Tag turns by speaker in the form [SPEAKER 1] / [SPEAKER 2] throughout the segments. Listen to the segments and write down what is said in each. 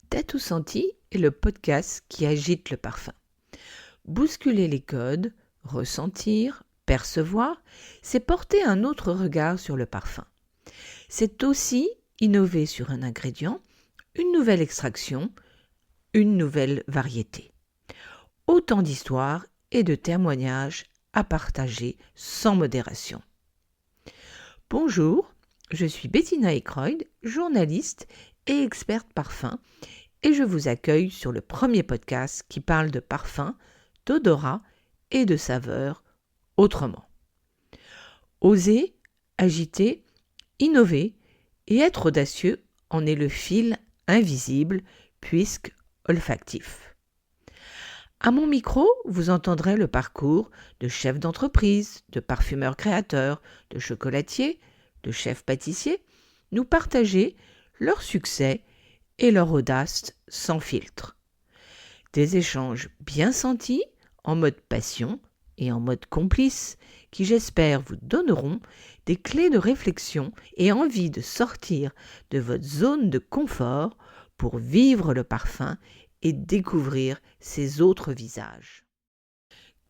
[SPEAKER 1] Tatou Senti est le podcast qui agite le parfum. Bousculer les codes, ressentir, percevoir, c'est porter un autre regard sur le parfum. C'est aussi innover sur un ingrédient, une nouvelle extraction, une nouvelle variété. Autant d'histoires et de témoignages à partager sans modération. Bonjour, je suis Bettina Eckroyd, journaliste et experte parfum, et je vous accueille sur le premier podcast qui parle de parfum, d'odorat et de saveur autrement. Oser, agiter, innover et être audacieux en est le fil invisible puisque olfactif. À mon micro, vous entendrez le parcours de chefs d'entreprise, de parfumeurs créateurs, de chocolatiers, de chefs pâtissiers, nous partager leur succès et leur audace sans filtre. Des échanges bien sentis, en mode passion et en mode complice, qui j'espère vous donneront des clés de réflexion et envie de sortir de votre zone de confort pour vivre le parfum et découvrir ses autres visages.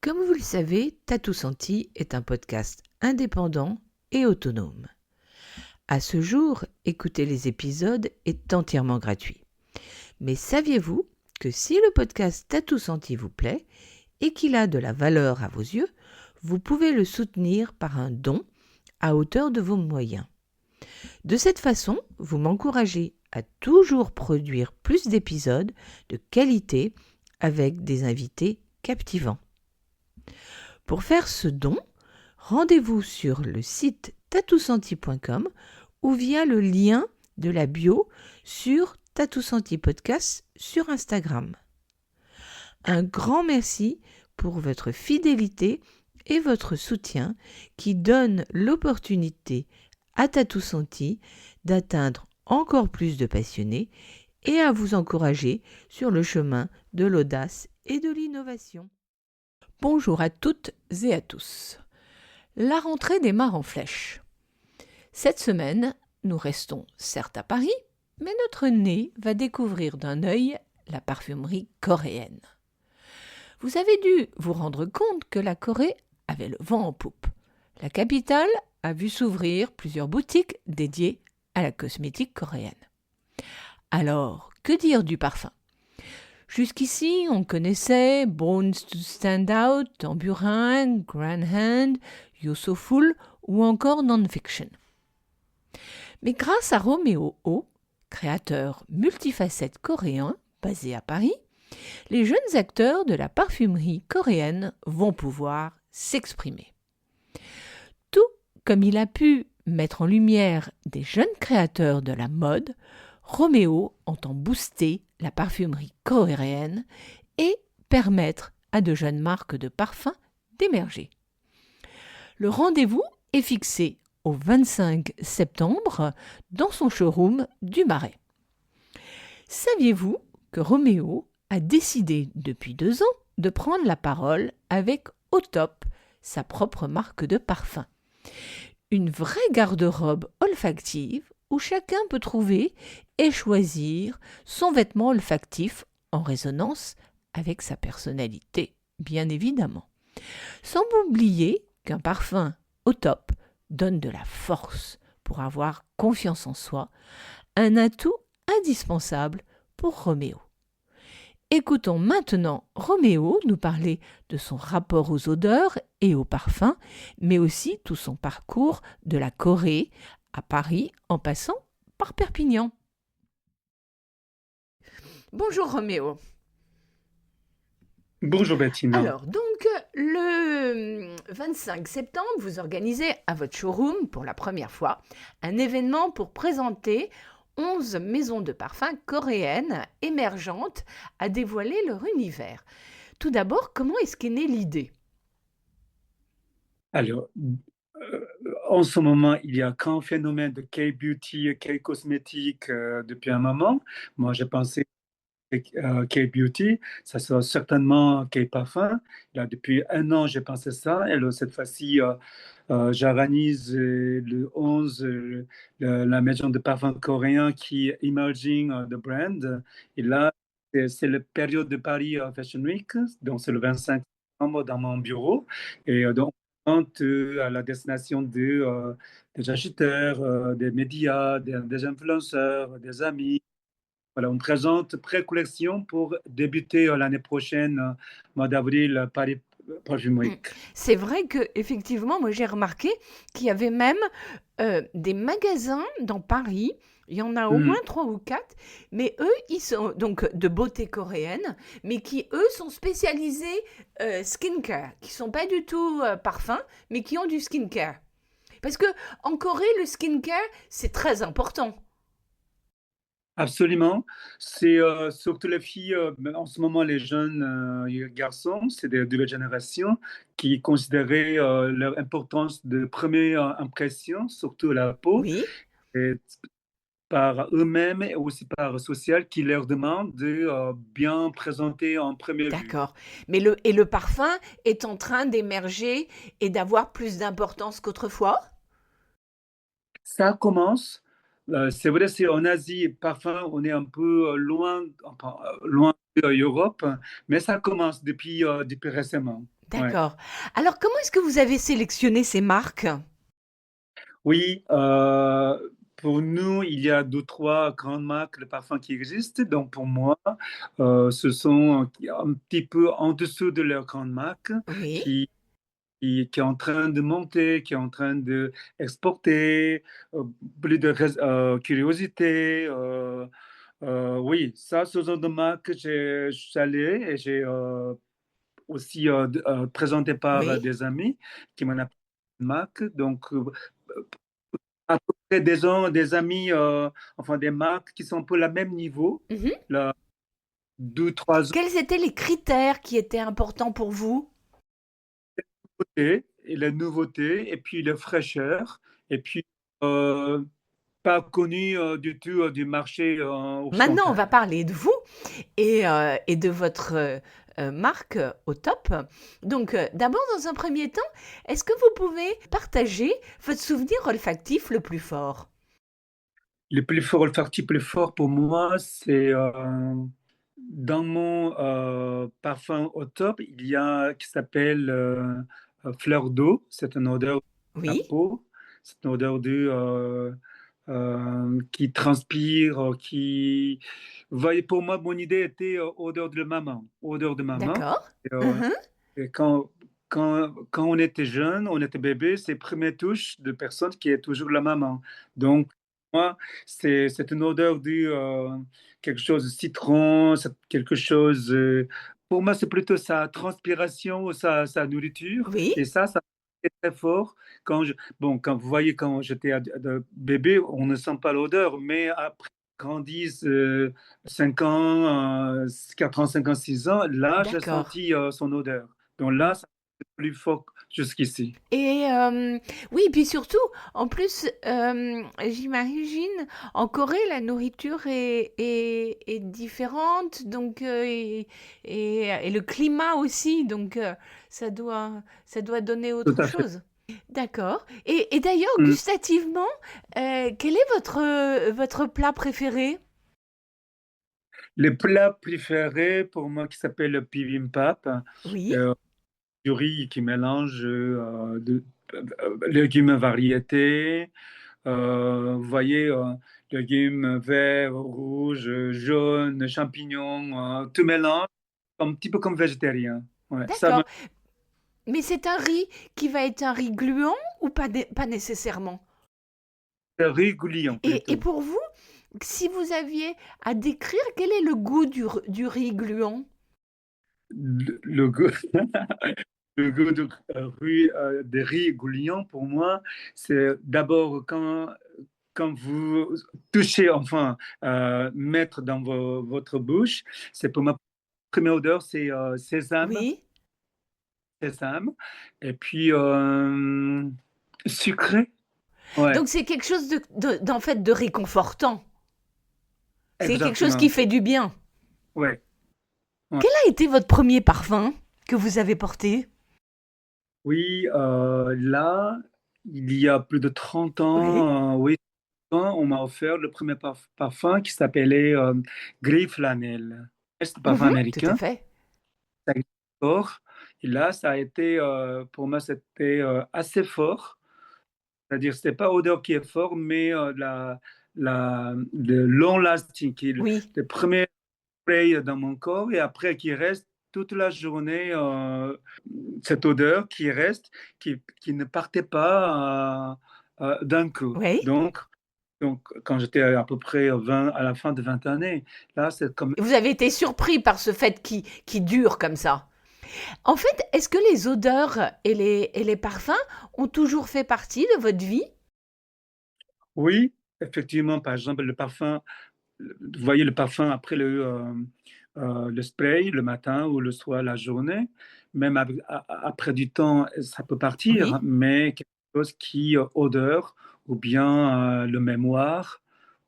[SPEAKER 1] Comme vous le savez, Tatou Senti est un podcast indépendant et autonome. À ce jour, écouter les épisodes est entièrement gratuit. Mais saviez-vous que si le podcast Tatou Senti vous plaît et qu'il a de la valeur à vos yeux, vous pouvez le soutenir par un don à hauteur de vos moyens. De cette façon, vous m'encouragez à toujours produire plus d'épisodes de qualité avec des invités captivants. Pour faire ce don, rendez-vous sur le site tatousenti.com ou via le lien de la bio sur Tatou Senti Podcast sur Instagram. Un grand merci pour votre fidélité et votre soutien qui donne l'opportunité à Tatou Senti d'atteindre encore plus de passionnés et à vous encourager sur le chemin de l'audace et de l'innovation. Bonjour à toutes et à tous. La rentrée démarre en flèche. Cette semaine, nous restons certes à Paris, mais notre nez va découvrir d'un œil la parfumerie coréenne. Vous avez dû vous rendre compte que la Corée avait le vent en poupe. La capitale a vu s'ouvrir plusieurs boutiques dédiées à la cosmétique coréenne. Alors, que dire du parfum ? Jusqu'ici, on connaissait Bones to Stand Out, Tamburin, Grand Hand, You're So Full ou encore Non-Fiction. Mais grâce à Roméo O, créateur multifacette coréen basé à Paris, les jeunes acteurs de la parfumerie coréenne vont pouvoir s'exprimer. Tout comme il a pu mettre en lumière des jeunes créateurs de la mode, Roméo entend booster la parfumerie coréenne et permettre à de jeunes marques de parfums d'émerger. Le rendez-vous est fixé au 25 septembre dans son showroom du Marais. Saviez-vous que Roméo a décidé depuis 2 ans de prendre la parole avec Au Top, sa propre marque de parfum. Une vraie garde-robe olfactive où chacun peut trouver et choisir son vêtement olfactif en résonance avec sa personnalité, bien évidemment. Sans oublier qu'un parfum Au Top donne de la force pour avoir confiance en soi, un atout indispensable pour Roméo. Écoutons maintenant Roméo nous parler de son rapport aux odeurs et aux parfums, mais aussi tout son parcours de la Corée à Paris en passant par Perpignan. Bonjour Roméo.
[SPEAKER 2] Bonjour Bettina.
[SPEAKER 1] Alors, donc, le 25 septembre, vous organisez à votre showroom, pour la première fois, un événement pour présenter 11 maisons de parfums coréennes émergentes à dévoiler leur univers. Tout d'abord, comment est-ce qu'est née l'idée ?
[SPEAKER 2] Alors, en ce moment, il y a un grand phénomène de K-beauty, K-cosmétique depuis un moment. Moi, j'ai pensé K-Beauty, ça sera certainement K-Parfum. Là, depuis un an, j'ai pensé ça. Et là, cette fois-ci, j'organise le 11 la maison de parfum coréen qui est Emerging the Brand. Et là, c'est la période de Paris Fashion Week, donc c'est le 25 septembre dans mon bureau. Et donc, on présente à la destination des acheteurs, des médias, des influenceurs, des amis. Voilà, on présente pré-collection pour débuter l'année prochaine, mois d'avril, Paris Perfume
[SPEAKER 1] Mm.
[SPEAKER 2] Week.
[SPEAKER 1] C'est vrai que effectivement, moi j'ai remarqué qu'il y avait même des magasins dans Paris. Il y en a au
[SPEAKER 2] Hmm.
[SPEAKER 1] moins trois ou quatre, mais eux, ils sont donc de beauté coréenne, mais qui eux sont spécialisés skincare, qui sont pas du tout parfum, mais qui ont du skincare. Parce que en Corée, le skincare c'est très important.
[SPEAKER 2] Absolument. C'est surtout les filles, mais en ce moment les jeunes garçons, c'est des nouvelles générations qui considéraient leur importance de première impression, surtout la peau,
[SPEAKER 1] Oui,
[SPEAKER 2] et par eux-mêmes et aussi par social, qui leur demande de bien présenter en première vue.
[SPEAKER 1] d'accord. Mais le parfum est en train d'émerger et d'avoir plus d'importance qu'autrefois.
[SPEAKER 2] Ça commence. C'est vrai, c'est en Asie, parfois on est un peu loin, enfin, loin de l'Europe, mais ça commence depuis récemment. Ouais.
[SPEAKER 1] D'accord. Alors, comment est-ce que vous avez sélectionné ces marques?
[SPEAKER 2] Oui, pour nous, il y a deux, trois grandes marques de parfums qui existent. Donc pour moi, ce sont un petit peu en dessous de leurs grandes marques
[SPEAKER 1] Oui.
[SPEAKER 2] qui qui est en train de monter, qui est en train de exporter, plus de curiosité. Oui, ça, ce sont des marques que j'ai salées et j'ai aussi présenté par
[SPEAKER 1] Oui.
[SPEAKER 2] des amis qui m'ont appris une marque. Donc, à peu près des amis, enfin des marques qui sont un peu la même niveau,
[SPEAKER 1] Mhm.
[SPEAKER 2] là, deux, trois ans
[SPEAKER 1] Quels étaient les critères qui étaient importants pour vous?
[SPEAKER 2] et la nouveauté, et puis la fraîcheur, et puis euh, pas connu du tout du marché
[SPEAKER 1] Maintenant, on
[SPEAKER 2] occidental.
[SPEAKER 1] va parler de vous et de votre marque au top. Donc, d'abord, dans un premier temps, est-ce que vous pouvez partager votre souvenir olfactif le plus fort?
[SPEAKER 2] Le plus fort olfactif, plus fort pour moi, c'est dans mon parfum au top, il y a qui s'appelle fleur d'eau. C'est une odeur de la
[SPEAKER 1] Oui.
[SPEAKER 2] peau. C'est une odeur qui transpire, qui. Voyez, pour moi, mon idée était odeur de maman. Odeur de maman.
[SPEAKER 1] D'accord.
[SPEAKER 2] Et,
[SPEAKER 1] Mhm.
[SPEAKER 2] et quand on était jeune, on était bébé, c'est première touche de personne qui est toujours la maman. Donc, moi, c'est une odeur de quelque chose de citron, c'est quelque chose. Pour moi, c'est plutôt sa transpiration ou sa nourriture.
[SPEAKER 1] Oui.
[SPEAKER 2] Et ça est très fort. Bon, quand vous voyez, quand j'étais bébé, on ne sent pas l'odeur, mais après grandissent 5 ans, 4 ans, 5 ans, 6 ans, là, j'ai
[SPEAKER 1] D'accord.
[SPEAKER 2] senti son odeur. Donc là, c'est plus fort jusqu'ici.
[SPEAKER 1] Et oui, puis surtout, en plus, j'imagine, en Corée, la nourriture est différente, donc, et le climat aussi, donc ça doit donner
[SPEAKER 2] Tout
[SPEAKER 1] autre
[SPEAKER 2] à fait.
[SPEAKER 1] chose. D'accord. Et d'ailleurs,
[SPEAKER 2] Mm.
[SPEAKER 1] gustativement, quel est votre plat préféré?
[SPEAKER 2] Les plats préférés pour moi qui s'appelle le bibimbap,
[SPEAKER 1] Oui,
[SPEAKER 2] euh, du riz qui mélange légumes variétés. Vous voyez, légumes verts, rouges, jaunes, champignons, tout mélange, un petit peu comme végétarien. Ouais, ça me
[SPEAKER 1] d'accord. Mais c'est un riz qui va être un riz gluant ou pas nécessairement?
[SPEAKER 2] riz goulion
[SPEAKER 1] Et
[SPEAKER 2] plutôt.
[SPEAKER 1] pour vous, si vous aviez à décrire, quel est le goût du riz gluant?
[SPEAKER 2] Le goût, le goût de riz goulion, pour moi, c'est d'abord quand vous touchez, enfin, mettre dans votre bouche, c'est pour ma première odeur, c'est sésame,
[SPEAKER 1] Oui.
[SPEAKER 2] sésame, et puis sucré. Ouais,
[SPEAKER 1] Donc c'est quelque chose d'en fait de réconfortant. C'est quelque chose qui
[SPEAKER 2] exactement.
[SPEAKER 1] fait du bien.
[SPEAKER 2] Ouais, ouais.
[SPEAKER 1] Quel a été votre premier parfum que vous avez porté?
[SPEAKER 2] Oui, là, il y a plus de 30
[SPEAKER 1] Oui.
[SPEAKER 2] ans, oui, on m'a offert le premier parfum qui s'appelait Gris Flanelle. C'est un parfum
[SPEAKER 1] Mhm, tout à
[SPEAKER 2] américain,
[SPEAKER 1] fait.
[SPEAKER 2] ça existe fort. Et là, ça a été, pour moi, c'était assez fort. C'est-à-dire, c'était pas odeur qui est fort, mais le long lasting, qui est
[SPEAKER 1] Oui.
[SPEAKER 2] le premier spray dans mon corps et après qui reste toute la journée, cette odeur qui reste, qui ne partait pas d'un coup.
[SPEAKER 1] Oui.
[SPEAKER 2] Donc, quand j'étais à peu près 20, à la fin de 20 années, là, c'est comme.
[SPEAKER 1] Et vous avez été surpris par ce fait qui dure comme ça. En fait, est-ce que les odeurs et les parfums ont toujours fait partie de votre vie?
[SPEAKER 2] Oui, effectivement, par exemple, le parfum, vous voyez le parfum après le spray, le matin ou le soir, la journée, même après du temps, ça peut partir,
[SPEAKER 1] Oui.
[SPEAKER 2] mais quelque chose qui, odeur, ou bien le mémoire,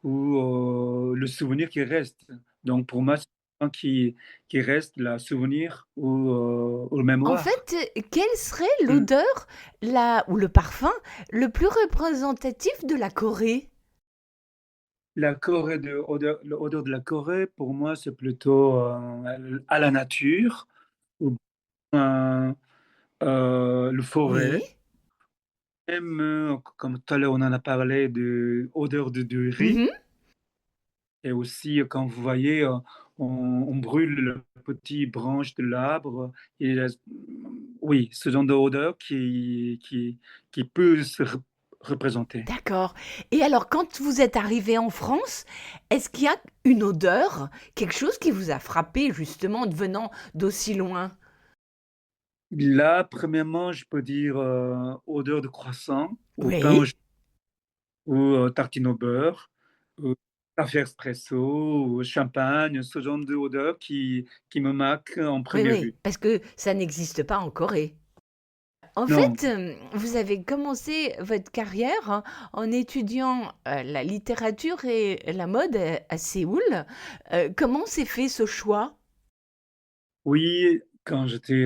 [SPEAKER 2] ou le souvenir qui reste. Donc pour moi, c'est un qui reste, le souvenir ou le
[SPEAKER 1] En
[SPEAKER 2] mémoire.
[SPEAKER 1] fait, quelle serait
[SPEAKER 2] Mm.
[SPEAKER 1] l'odeur ou le parfum le plus représentatif de la Corée?
[SPEAKER 2] La Corée l'odeur de la Corée, pour moi, c'est plutôt à la nature, ou bien le
[SPEAKER 1] Oui.
[SPEAKER 2] forêt. Même, comme tout à l'heure, on en a parlé de odeur de riz.
[SPEAKER 1] Mhm.
[SPEAKER 2] Et aussi, quand vous voyez, on brûle le petit branche de l'arbre. Et oui, ce genre d'odeur qui peut se représenter.
[SPEAKER 1] D'accord. Et alors, quand vous êtes arrivé en France, est-ce qu'il y a une odeur, quelque chose qui vous a frappé justement de venant d'aussi loin?
[SPEAKER 2] Là, premièrement, je peux dire odeur de croissant, ou pain
[SPEAKER 1] Oui.
[SPEAKER 2] ou tartine au beurre, ou café espresso, ou champagne, ce genre d'odeur qui me marque en
[SPEAKER 1] Oui,
[SPEAKER 2] première
[SPEAKER 1] oui,
[SPEAKER 2] vue.
[SPEAKER 1] parce que ça n'existe pas en Corée. En
[SPEAKER 2] Non,
[SPEAKER 1] fait, vous avez commencé votre carrière en étudiant la littérature et la mode à Séoul. Comment s'est fait ce choix?
[SPEAKER 2] oui, quand j'étais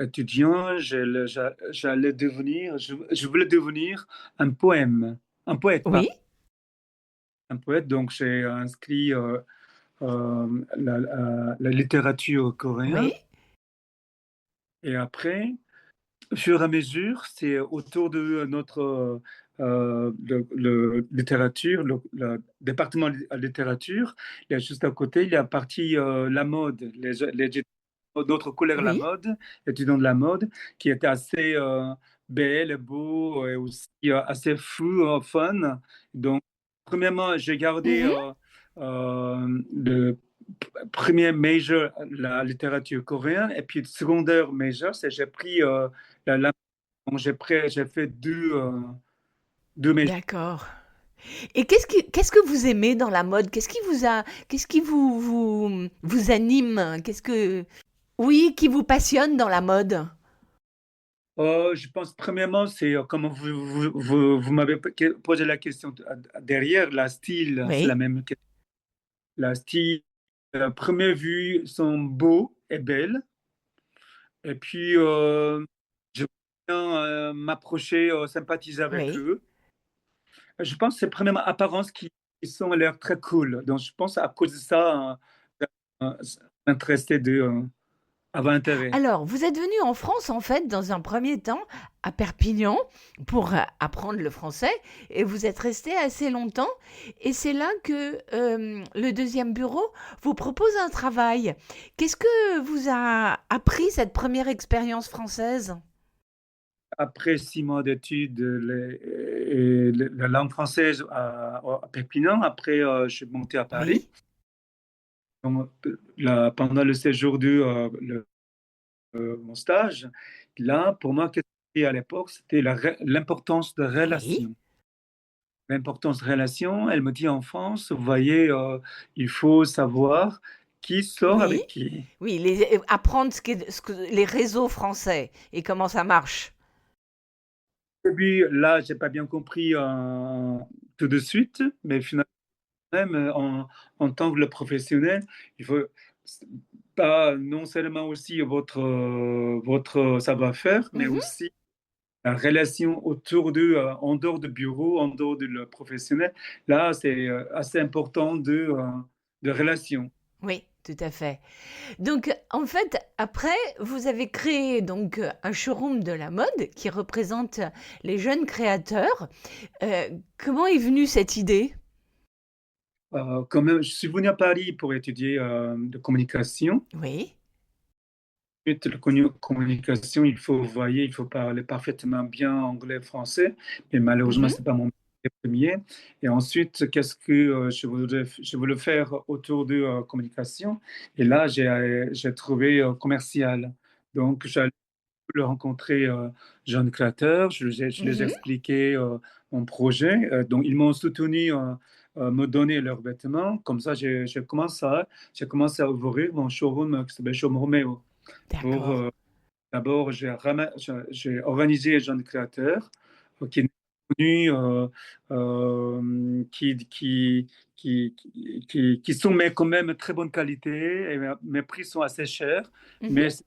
[SPEAKER 2] étudiant, je voulais devenir un poète,
[SPEAKER 1] Oui,
[SPEAKER 2] pas un poète. Donc j'ai inscrit la littérature
[SPEAKER 1] oui,
[SPEAKER 2] coréenne. Et après, au fur et à mesure, c'est autour de notre littérature, le département de littérature. Il y a juste à côté, il y a partie la mode, d'autres couleurs la
[SPEAKER 1] oui.
[SPEAKER 2] mode, étudiants de la mode, qui était assez belle et beau et aussi assez fou, fun. Donc, premièrement, j'ai gardé
[SPEAKER 1] Mhm.
[SPEAKER 2] le premier major, la littérature coréenne, et puis le secondaire major, c'est j'ai pris donc j'ai fait deux majors.
[SPEAKER 1] D'accord. Et qu'est-ce que vous aimez dans la mode? Qu'est-ce qui vous anime? Oui, qui vous passionne dans la mode?
[SPEAKER 2] Je pense, premièrement, c'est comme vous m'avez posé la question derrière, la style, c'est la
[SPEAKER 1] Oui,
[SPEAKER 2] même question. La style, à première vue, sont beaux et belles. Et puis, je veux bien m'approcher, sympathiser avec
[SPEAKER 1] oui.
[SPEAKER 2] eux. Je pense que c'est premièrement apparence qui sont l'air très cool. Donc, je pense à cause de ça, intéressé de avoir intérêt.
[SPEAKER 1] Alors, vous êtes venu en France, en fait, dans un premier temps, à Perpignan, pour apprendre le français, et vous êtes resté assez longtemps, et c'est là que le deuxième bureau vous propose un travail. Qu'est-ce que vous a appris cette première expérience française?
[SPEAKER 2] Après 6 mois d'études, la langue française à Perpignan, après, je suis monté à Paris.
[SPEAKER 1] Oui,
[SPEAKER 2] Donc, pendant le séjour de mon stage, là, pour moi, qu'est-ce que c'était à l'époque, c'était l'importance de
[SPEAKER 1] oui,
[SPEAKER 2] relation. L'importance de relation, elle me dit en France, vous voyez, il faut savoir qui sort
[SPEAKER 1] oui,
[SPEAKER 2] avec qui.
[SPEAKER 1] oui, apprendre ce que les réseaux français et comment ça marche.
[SPEAKER 2] Et puis là, j'ai pas bien compris tout de suite, mais finalement, même en tant que le professionnel, il faut pas non seulement aussi votre savoir-faire, mais
[SPEAKER 1] Mhm.
[SPEAKER 2] aussi la relation autour de, en dehors du bureau, en dehors du professionnel. Là, c'est assez important de relation.
[SPEAKER 1] Oui, tout à fait. Donc, en fait, après, vous avez créé donc un showroom de la mode qui représente les jeunes créateurs. Comment est venue cette idée?
[SPEAKER 2] Quand même, je suis venu à Paris pour étudier de communication.
[SPEAKER 1] Oui.
[SPEAKER 2] Ensuite, la communication, vous voyez, il faut parler parfaitement bien anglais et français, mais malheureusement,
[SPEAKER 1] Mhm.
[SPEAKER 2] ce n'est pas mon métier premier. Et ensuite, qu'est-ce que je voulais faire autour de communication? Et là, j'ai trouvé commercial. Donc, j'allais le rencontrer jeunes créateurs, je les ai
[SPEAKER 1] Mhm.
[SPEAKER 2] expliqué mon projet. Donc, ils m'ont soutenu, me donner leurs vêtements. Comme ça, j'ai commencé à ouvrir mon showroom qui s'appelle Showroom Romeo. Pour,
[SPEAKER 1] D'accord.
[SPEAKER 2] d'abord, j'ai organisé les jeunes créateurs qui sont venus, qui sont mais quand même très bonne qualité et mes prix sont assez chers,
[SPEAKER 1] Mhm.
[SPEAKER 2] mais c'est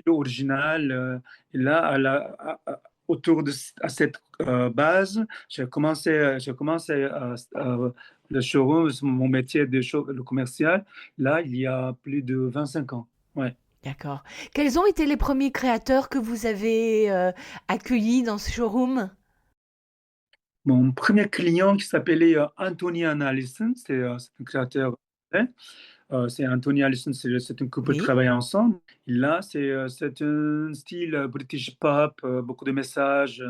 [SPEAKER 2] original. Et là, autour de à cette base, le showroom, mon métier le commercial, là, il y a plus de 25 ans. Ouais.
[SPEAKER 1] D'accord. Quels ont été les premiers créateurs que vous avez accueillis dans ce showroom?
[SPEAKER 2] Mon premier client qui s'appelait Anthony Allison, c'est un créateur. Hein. C'est Anthony Allison, c'est un couple qui
[SPEAKER 1] Oui.
[SPEAKER 2] travaille ensemble. Et là, c'est un style British pop, beaucoup de messages,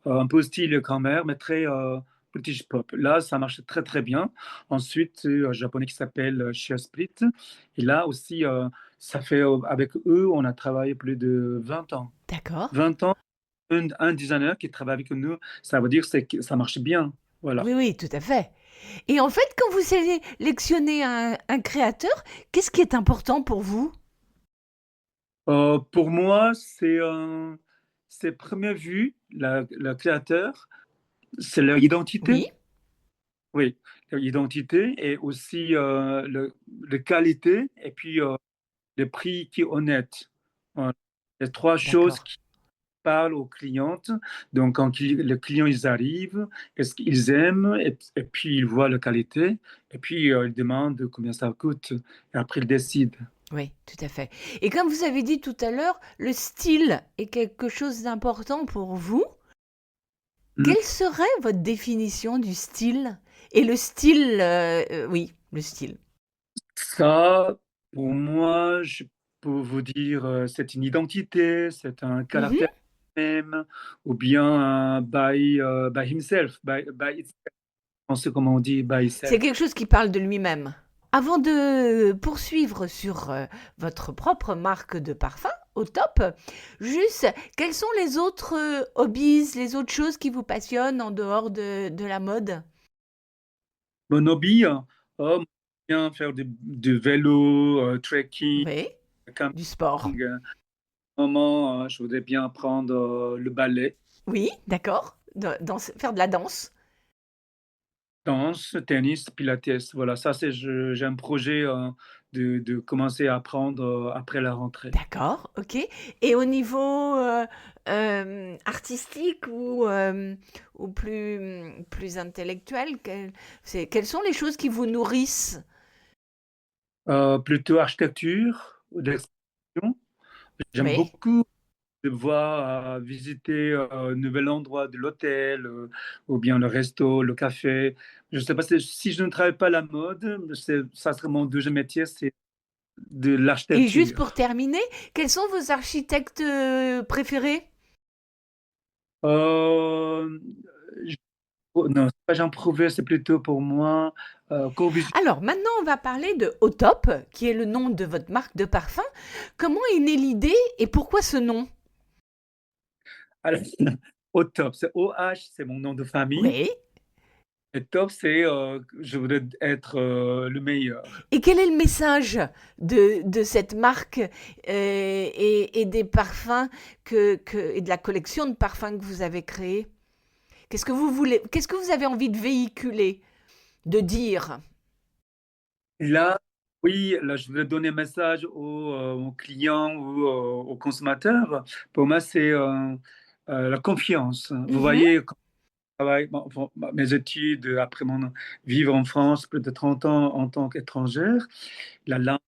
[SPEAKER 2] un peu style grand-mère, mais très British pop. Là, ça marche très très bien. Ensuite, c'est un japonais qui s'appelle Shea Split. Et là aussi, ça fait avec eux, on a travaillé plus de 20 ans.
[SPEAKER 1] D'accord.
[SPEAKER 2] 20 ans un designer qui travaille avec nous, ça veut dire que ça marche bien. Voilà.
[SPEAKER 1] Oui, oui, tout à fait. Et en fait, quand vous sélectionnez un créateur, qu'est-ce qui est important pour vous?
[SPEAKER 2] Pour moi, c'est première vue, la créateur, c'est leur identité,
[SPEAKER 1] Oui.
[SPEAKER 2] oui, leur identité et aussi le qualité et puis le prix qui est honnête. Voilà. Les trois choses
[SPEAKER 1] D'accord.
[SPEAKER 2] qui parlent aux clientes. Donc, quand les clients ils arrivent, est-ce qu'ils aiment et puis ils voient la qualité et puis ils demandent combien ça coûte et après ils décident.
[SPEAKER 1] Oui, tout à fait. Et comme vous avez dit tout à l'heure, le style est quelque chose d'important pour vous.
[SPEAKER 2] Hmm.
[SPEAKER 1] Quelle serait votre définition du style? Et le style, oui, le style.
[SPEAKER 2] Ça, pour moi, je peux vous dire, c'est une identité, c'est un
[SPEAKER 1] Mhm.
[SPEAKER 2] caractère même, ou bien un by himself, by itself. On sait comment on dit by
[SPEAKER 1] C'est
[SPEAKER 2] itself.
[SPEAKER 1] quelque chose qui parle de lui-même. Avant de poursuivre sur votre propre marque de parfum, au top, juste, quels sont les autres hobbies, les autres choses qui vous passionnent en dehors de la mode?
[SPEAKER 2] Mon hobby, moi, bien faire du vélo, trekking,
[SPEAKER 1] Oui,
[SPEAKER 2] camping.
[SPEAKER 1] du sport.
[SPEAKER 2] Moment, je voudrais bien apprendre le ballet,
[SPEAKER 1] Oui, d'accord. Faire de la danse.
[SPEAKER 2] danse, tennis, pilates. Voilà, ça, j'ai un projet de commencer à apprendre après la rentrée.
[SPEAKER 1] D'accord, ok. Et au niveau artistique ou plus intellectuel, quelles sont les choses qui vous nourrissent?
[SPEAKER 2] Plutôt architecture ou d'exposition. J'aime
[SPEAKER 1] Oui.
[SPEAKER 2] beaucoup de voir, visiter un nouvel endroit de l'hôtel ou bien le resto, le café. Je ne sais pas si je ne travaille pas la mode, ça serait mon deuxième métier, c'est de
[SPEAKER 1] Et juste pour
[SPEAKER 2] l'architecture.
[SPEAKER 1] terminer, quels sont vos architectes préférés?
[SPEAKER 2] Euh, je- non, c'est pas Jean Prouvé, c'est plutôt pour moi Corbusier.
[SPEAKER 1] Alors, maintenant, on va parler de Au Top, qui est le nom de votre marque de parfum. Comment est née l'idée et pourquoi ce nom?
[SPEAKER 2] Alors, au top, c'est OH, c'est mon nom de famille.
[SPEAKER 1] Oui.
[SPEAKER 2] Et top, c'est je voudrais être le meilleur.
[SPEAKER 1] Et quel est le message de cette marque et des parfums et de la collection de parfums que vous avez créée? Qu'est-ce que vous voulez, qu'est-ce que vous avez envie de véhiculer, de dire?
[SPEAKER 2] Là, Oui, là, je voulais donner un message aux clients ou aux consommateurs. Pour moi, c'est la confiance. Vous
[SPEAKER 1] Mhm.
[SPEAKER 2] voyez, quand je travaille, bon, mes études, après mon vivre en France, plus de 30 ans en tant qu'étrangère, la langue,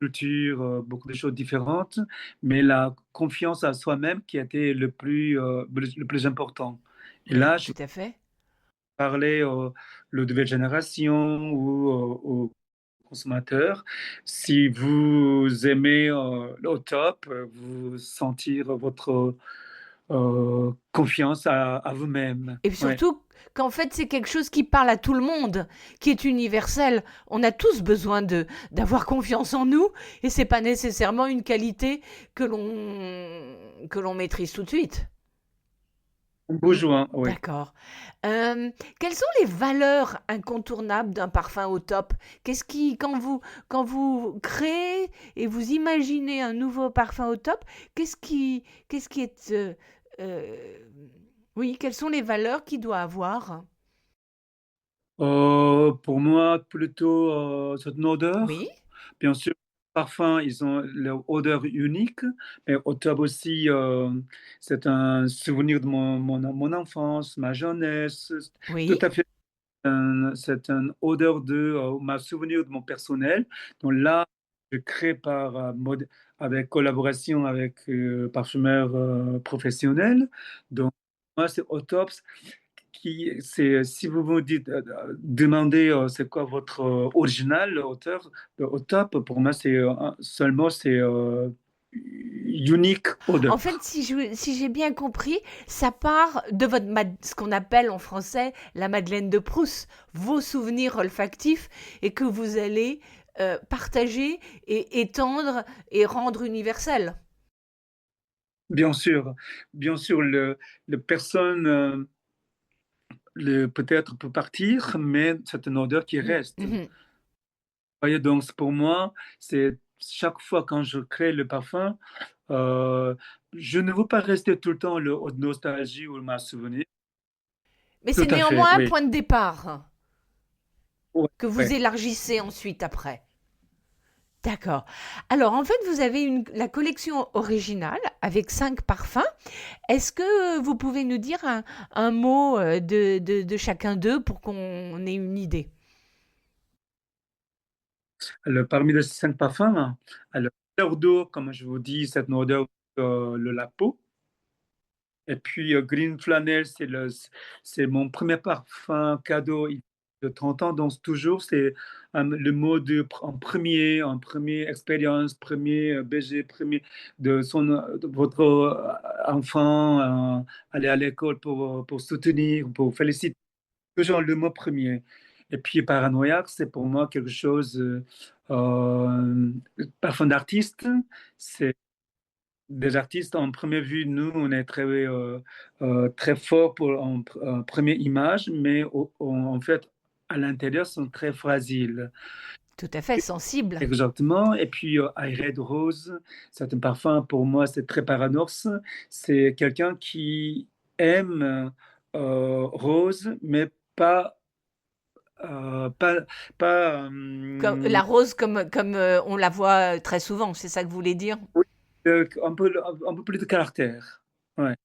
[SPEAKER 2] la culture, beaucoup de choses différentes, mais la confiance à soi-même qui a été le plus important. Et
[SPEAKER 1] Oui,
[SPEAKER 2] là, je
[SPEAKER 1] tout à fait.
[SPEAKER 2] parlais aux nouvelles générations ou aux consommateurs. Si vous aimez au top, vous sentir votre confiance à vous-même.
[SPEAKER 1] Et
[SPEAKER 2] Ouais.
[SPEAKER 1] surtout qu'en fait, c'est quelque chose qui parle à tout le monde, qui est universel. On a tous besoin d'avoir confiance en nous, et c'est pas nécessairement une qualité que l'on maîtrise tout de suite. Mm,
[SPEAKER 2] Bourgeois, oui.
[SPEAKER 1] d'accord. Quelles sont les valeurs incontournables d'un parfum au top? Qu'est-ce qui, quand vous créez et vous imaginez un nouveau parfum au top, qu'est-ce qui est, euh, oui, quelles sont les valeurs qu'il doit avoir?
[SPEAKER 2] Pour moi, plutôt c'est une
[SPEAKER 1] Oui,
[SPEAKER 2] odeur. Bien sûr, parfums, ils ont leur odeur unique, mais au top aussi, c'est un souvenir de mon enfance, ma jeunesse. Tout
[SPEAKER 1] oui,
[SPEAKER 2] à fait, c'est une odeur de ma souvenir de mon personnel. Donc là, je crée avec collaboration avec parfumeurs professionnels. Donc, moi, c'est Autops c'est, si vous vous dites, demandez c'est quoi votre original, auteur, au top, pour moi, c'est seulement c'est unique
[SPEAKER 1] en fait,
[SPEAKER 2] odeur.
[SPEAKER 1] si j'ai bien compris, ça part de ce qu'on appelle en français la Madeleine de Proust, vos souvenirs olfactifs, et que vous allez partager et étendre et rendre universel.
[SPEAKER 2] Bien sûr, le personne peut-être peut partir, mais c'est une odeur qui
[SPEAKER 1] Mhm,
[SPEAKER 2] reste. Vous
[SPEAKER 1] mhm.
[SPEAKER 2] voyez, donc pour moi, c'est chaque fois quand je crée le parfum, euh, je ne veux pas rester tout le temps le nostalgie ou ma souvenir.
[SPEAKER 1] Mais c'est
[SPEAKER 2] Tout à fait,
[SPEAKER 1] néanmoins un
[SPEAKER 2] oui.
[SPEAKER 1] point de départ
[SPEAKER 2] Ouais,
[SPEAKER 1] que vous
[SPEAKER 2] ouais.
[SPEAKER 1] élargissez ensuite après. D'accord. Alors, en fait, vous avez la collection originale avec 5 parfums. Est-ce que vous pouvez nous dire un mot de chacun d'eux pour qu'on ait une idée?
[SPEAKER 2] Parmi les 5 parfums, alors, l'odeur d'eau, comme je vous dis, c'est une odeur de la peau. Et puis, Green Flannel, c'est mon premier parfum cadeau de 30 ans. Donc, toujours, c'est le mot en premier expérience, premier baiser, premier de votre enfant, aller à l'école pour soutenir, pour féliciter. Toujours le mot premier. Et puis, paranoïaque, c'est pour moi quelque chose, parfum d'artiste. C'est des artistes en première vue, nous, on est très fort en première image, mais en fait, à l'intérieur, sont très fragiles.
[SPEAKER 1] Tout à fait, sensible.
[SPEAKER 2] Exactement. Et puis, I Red Rose, c'est un parfum, pour moi, c'est très paradoxe. C'est quelqu'un qui aime Rose, mais euh, pas, pas
[SPEAKER 1] La rose comme on la voit très souvent, c'est ça que vous voulez dire?
[SPEAKER 2] oui, un peu plus de caractère. Ouais.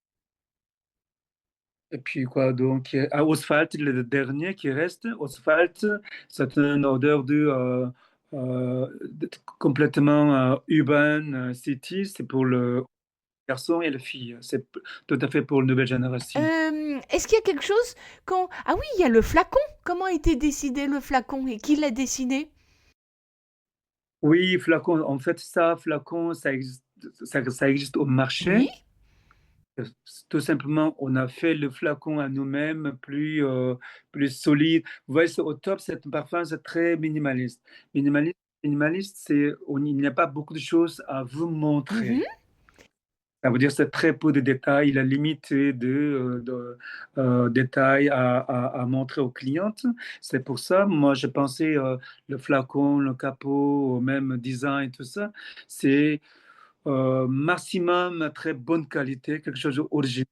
[SPEAKER 2] Et puis quoi, donc, à Asphalt, le dernier qui reste, Asphalt, c'est une odeur complètement urban city, c'est pour le garçon et la fille, c'est tout à fait pour la nouvelle génération.
[SPEAKER 1] Est-ce qu'il y a quelque chose quand... Ah oui, il y a le flacon. Comment a été décidé le flacon et qui l'a dessiné?
[SPEAKER 2] Oui, flacon, en fait, flacon, ça existe au
[SPEAKER 1] Oui.
[SPEAKER 2] marché. Tout simplement, on a fait le flacon à nous-mêmes plus solide. Vous voyez, au top, c'est un parfum, c'est très minimaliste. Minimaliste, minimaliste, il n'y a pas beaucoup de choses à vous
[SPEAKER 1] Mhm.
[SPEAKER 2] montrer. Ça veut dire c'est très peu de détails, la limite de détails à montrer aux clientes. C'est pour ça, moi, je pensais le flacon, le capot, même design, et tout ça, c'est maximum très bonne qualité, quelque chose d'original.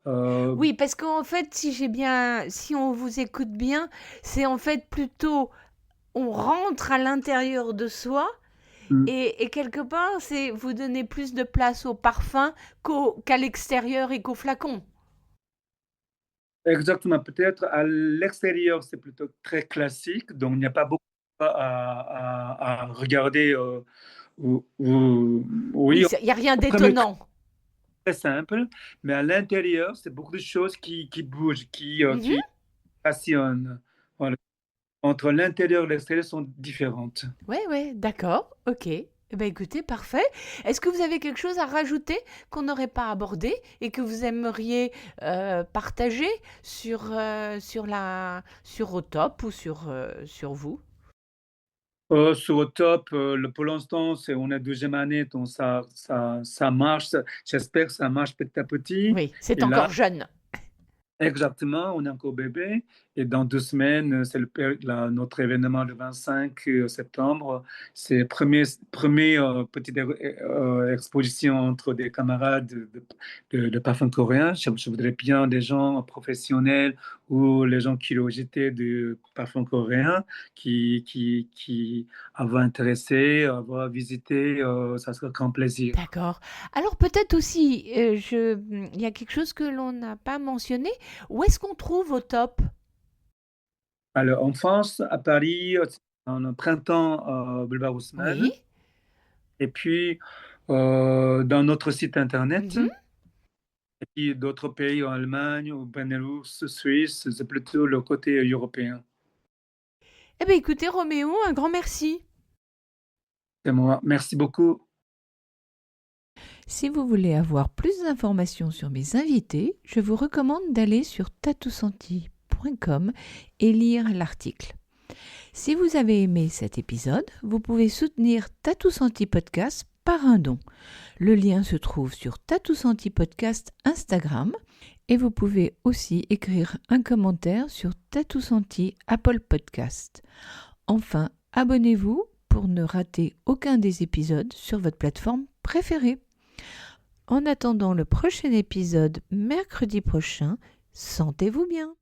[SPEAKER 2] Euh,
[SPEAKER 1] Oui, parce qu'en fait, si on vous écoute bien, c'est en fait plutôt on rentre à l'intérieur de soi
[SPEAKER 2] Mm.
[SPEAKER 1] et quelque part, c'est vous donner plus de place au parfum qu'à l'extérieur et qu'au flacon.
[SPEAKER 2] Exactement. Peut-être à l'extérieur, c'est plutôt très classique, donc il n'y a pas beaucoup à regarder.
[SPEAKER 1] Oui,
[SPEAKER 2] Oui,
[SPEAKER 1] il n'y a rien
[SPEAKER 2] au premier coup,
[SPEAKER 1] d'étonnant.
[SPEAKER 2] très simple, mais à l'intérieur, c'est beaucoup de choses qui bougent,
[SPEAKER 1] Mhm.
[SPEAKER 2] qui passionnent. Voilà. Entre l'intérieur et l'extérieur sont différentes.
[SPEAKER 1] Ouais, ouais, d'accord, ok. Eh ben écoutez, parfait. Est-ce que vous avez quelque chose à rajouter qu'on n'aurait pas abordé et que vous aimeriez partager sur Otop ou sur vous?
[SPEAKER 2] Sur le top, pour l'instant, on est deuxième année, donc ça marche. J'espère que ça marche petit à petit.
[SPEAKER 1] Oui, c'est
[SPEAKER 2] Et là,
[SPEAKER 1] encore jeune.
[SPEAKER 2] exactement, on est encore bébé. Et dans 2 semaines, c'est notre événement le 25 septembre. C'est la première petite exposition entre des camarades de parfum coréen. Je voudrais bien des gens professionnels ou les gens curiosité de parfum coréen qui avoir intéressé, avoir visité. Ça serait un grand plaisir.
[SPEAKER 1] D'accord. Alors peut-être aussi, il y a quelque chose que l'on n'a pas mentionné. Où est-ce qu'on trouve Otop?
[SPEAKER 2] Alors, en France, à Paris, en le printemps, Boulevard Haussmann.
[SPEAKER 1] Oui.
[SPEAKER 2] Et puis, dans notre site internet,
[SPEAKER 1] Mhm.
[SPEAKER 2] et puis d'autres pays en Allemagne, au Benelux, Suisse, c'est plutôt le côté européen.
[SPEAKER 1] Eh bien écoutez, Roméo, un grand merci.
[SPEAKER 2] C'est moi. Merci beaucoup.
[SPEAKER 1] Si vous voulez avoir plus d'informations sur mes invités, je vous recommande d'aller sur tatousenti.com et lire l'article. Si vous avez aimé cet épisode, vous pouvez soutenir Tatou Senti Podcast par un don. Le lien se trouve sur Tatou Senti Podcast Instagram et vous pouvez aussi écrire un commentaire sur Tatou Senti Apple Podcast. Enfin, abonnez-vous pour ne rater aucun des épisodes sur votre plateforme préférée. En attendant le prochain épisode mercredi prochain, sentez-vous bien.